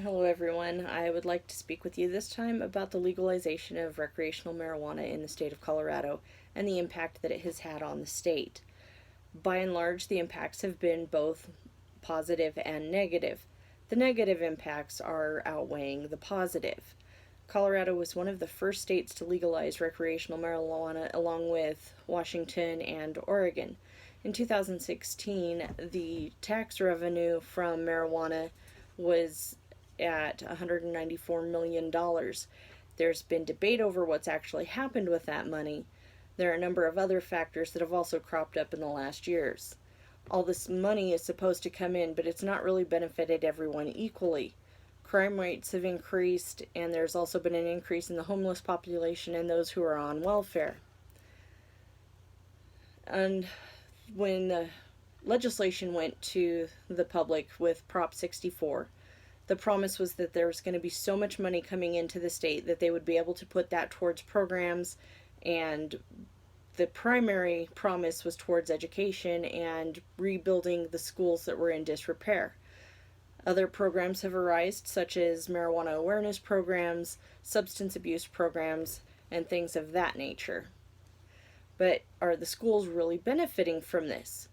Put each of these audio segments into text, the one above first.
Hello, everyone. I would like to speak with you this time about the legalization of recreational marijuana in the state of Colorado and the impact that it has had on the state. By and large, the impacts have been both positive and negative. The negative impacts are outweighing the positive. Colorado was one of the first states to legalize recreational marijuana, along with Washington and Oregon. In 2016, the tax revenue from marijuana was at $194 million. There's been debate over what's actually happened with that money. There are a number of other factors that have also cropped up in the last years. All this money is supposed to come in, but it's not really benefited everyone equally. Crime rates have increased, and there's also been an increase in the homeless population and those who are on welfare. And when the legislation went to the public with Prop 64, the promise was that there was going to be so much money coming into the state that they would be able to put that towards programs, and the primary promise was towards education and rebuilding the schools that were in disrepair. Other programs have arisen, such as marijuana awareness programs, substance abuse programs, and things of that nature. But are the schools really benefiting from this?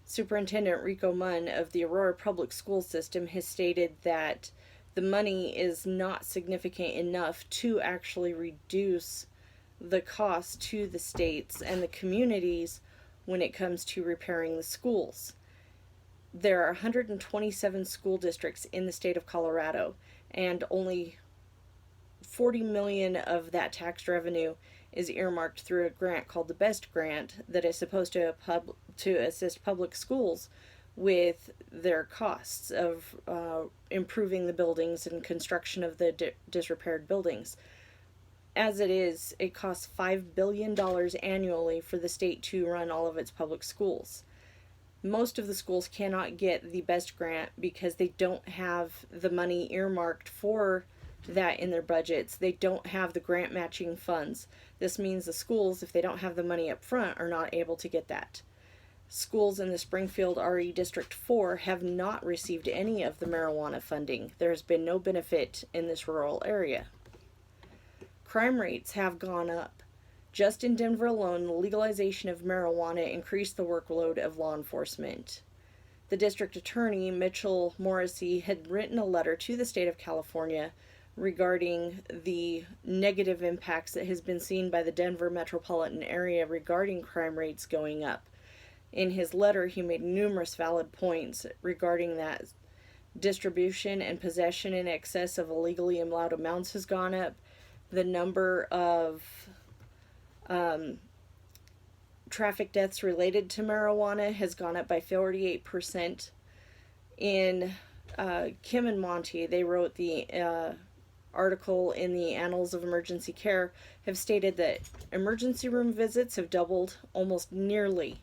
Superintendent Rico Munn of the Aurora Public School System has stated that the money is not significant enough to actually reduce the cost to the states and the communities when it comes to repairing the schools. There are 127 school districts in the state of Colorado, and only 40 million of that tax revenue is earmarked through a grant called the BEST grant that is supposed to assist public schools with their costs of improving the buildings and construction of the disrepaired buildings. As it is, it costs $5 billion annually for the state to run all of its public schools. Most of the schools cannot get the BEST grant because they don't have the money earmarked for that in their budgets. They don't have the grant matching funds. This means the schools, if they don't have the money up front, are not able to get that. Schools in the Springfield RE District 4 have not received any of the marijuana funding. There has been no benefit in this rural area. Crime rates have gone up. Just in Denver alone, the legalization of marijuana increased the workload of law enforcement. The district attorney, Mitchell Morrissey, had written a letter to the state of California regarding the negative impacts that has been seen by the Denver metropolitan area regarding crime rates going up. In his letter, he made numerous valid points regarding that. Distribution and possession in excess of illegally allowed amounts has gone up. The number of traffic deaths related to marijuana has gone up by 48%. In Kim and Monty, they wrote the article in the Annals of Emergency Care, have stated that emergency room visits have doubled, almost nearly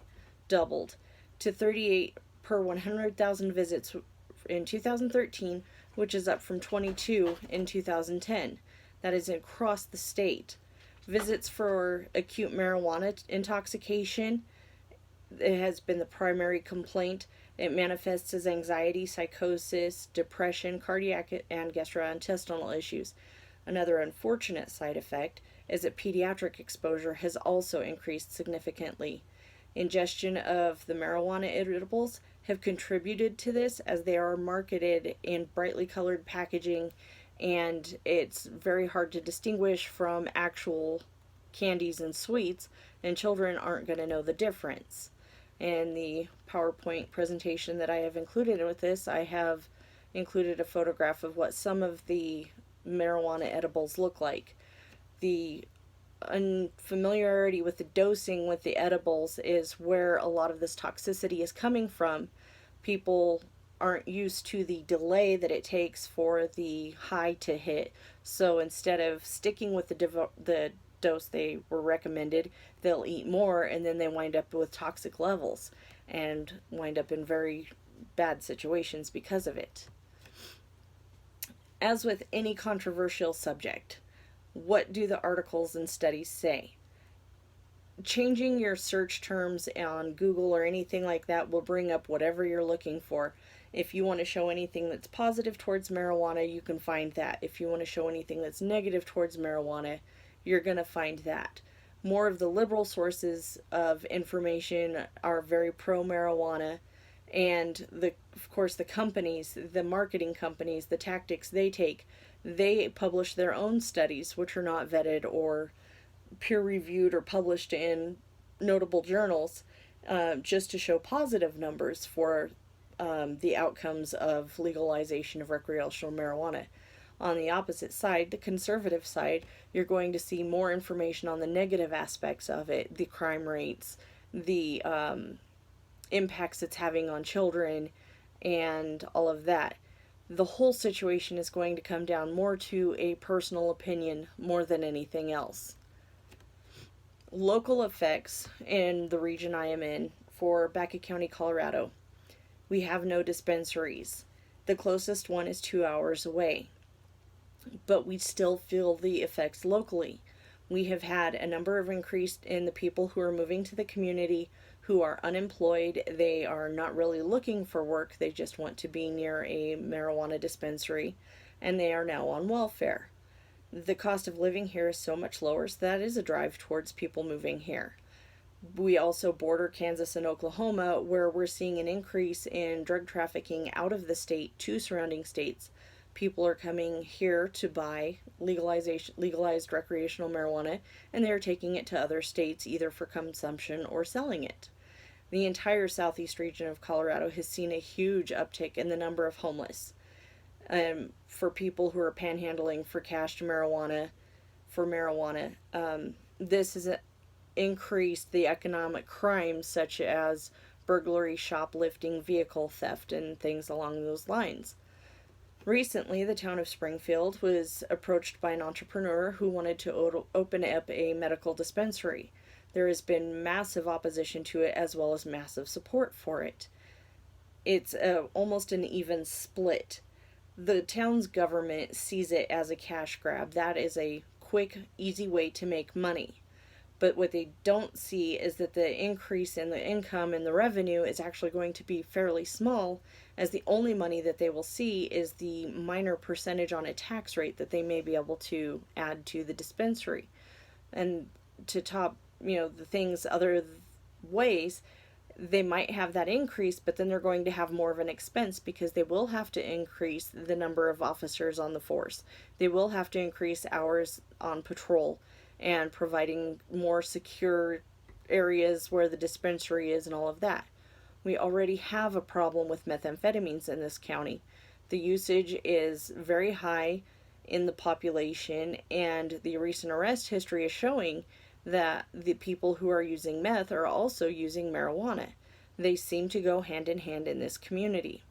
doubled, to 38 per 100,000 visits in 2013, which is up from 22 in 2010. That is across the state. Visits for acute marijuana intoxication, it has been the primary complaint. It manifests as anxiety, psychosis, depression, cardiac and gastrointestinal issues. Another unfortunate side effect is that pediatric exposure has also increased significantly. Ingestion of the marijuana edibles have contributed to this, as they are marketed in brightly colored packaging, and it's very hard to distinguish from actual candies and sweets, and children aren't going to know the difference. In the PowerPoint presentation that I have included with this, I have included a photograph of what some of the marijuana edibles look like. The unfamiliarity with the dosing with the edibles is where a lot of this toxicity is coming from. People aren't used to the delay that it takes for the high to hit, so instead of sticking with the dose they were recommended, they'll eat more, and then they wind up with toxic levels and wind up in very bad situations because of it. As with any controversial subject, what do the articles and studies say? Changing your search terms on Google or anything like that will bring up whatever you're looking for. If you want to show anything that's positive towards marijuana, you can find that. If you want to show anything that's negative towards marijuana, you're going to find that. More of the liberal sources of information are very pro marijuana, and of course the companies, the marketing companies, the tactics they take, they publish their own studies which are not vetted or peer reviewed or published in notable journals, just to show positive numbers for the outcomes of legalization of recreational marijuana. On the opposite side, the conservative side, you're going to see more information on the negative aspects of it, the crime rates, the impacts it's having on children, and all of that. The whole situation is going to come down more to a personal opinion more than anything else. Local effects in the region I am in for Baca County, Colorado. We have no dispensaries. The closest one is 2 hours away. But we still feel the effects locally. We have had a number of increase in the people who are moving to the community who are unemployed. They are not really looking for work. They just want to be near a marijuana dispensary, and they are now on welfare. The cost of living here is so much lower, so that is a drive towards people moving here. We also border Kansas and Oklahoma, where we're seeing an increase in drug trafficking out of the state to surrounding states. People are coming here to buy legalized recreational marijuana, and they're taking it to other states either for consumption or selling it. The entire southeast region of Colorado has seen a huge uptick in the number of homeless. For people who are panhandling for cash marijuana, this has increased the economic crimes such as burglary, shoplifting, vehicle theft, and things along those lines. Recently, the town of Springfield was approached by an entrepreneur who wanted to open up a medical dispensary. There has been massive opposition to it as well as massive support for it. It's almost an even split. The town's government sees it as a cash grab. That is a quick, easy way to make money. But what they don't see is that the increase in the income and the revenue is actually going to be fairly small, as the only money that they will see is the minor percentage on a tax rate that they may be able to add to the dispensary. And to top, the things other ways, they might have that increase, but then they're going to have more of an expense because they will have to increase the number of officers on the force. They will have to increase hours on patrol and providing more secure areas where the dispensary is and all of that. We already have a problem with methamphetamines in this county. The usage is very high in the population, and the recent arrest history is showing that the people who are using meth are also using marijuana. They seem to go hand in hand in this community.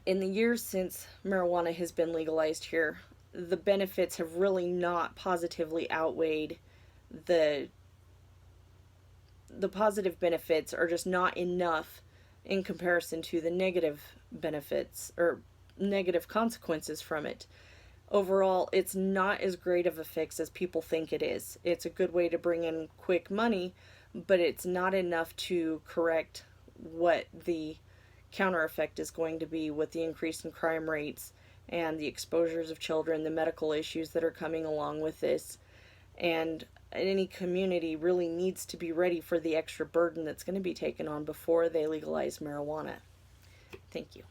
In the years since marijuana has been legalized here, the benefits have really not positively outweighed the positive benefits are just not enough in comparison to the negative benefits or negative consequences from it. Overall, it's not as great of a fix as people think it is. It's a good way to bring in quick money, but it's not enough to correct what the counter effect is going to be with the increase in crime rates and the exposures of children, the medical issues that are coming along with this. And any community really needs to be ready for the extra burden that's going to be taken on before they legalize marijuana. Thank you.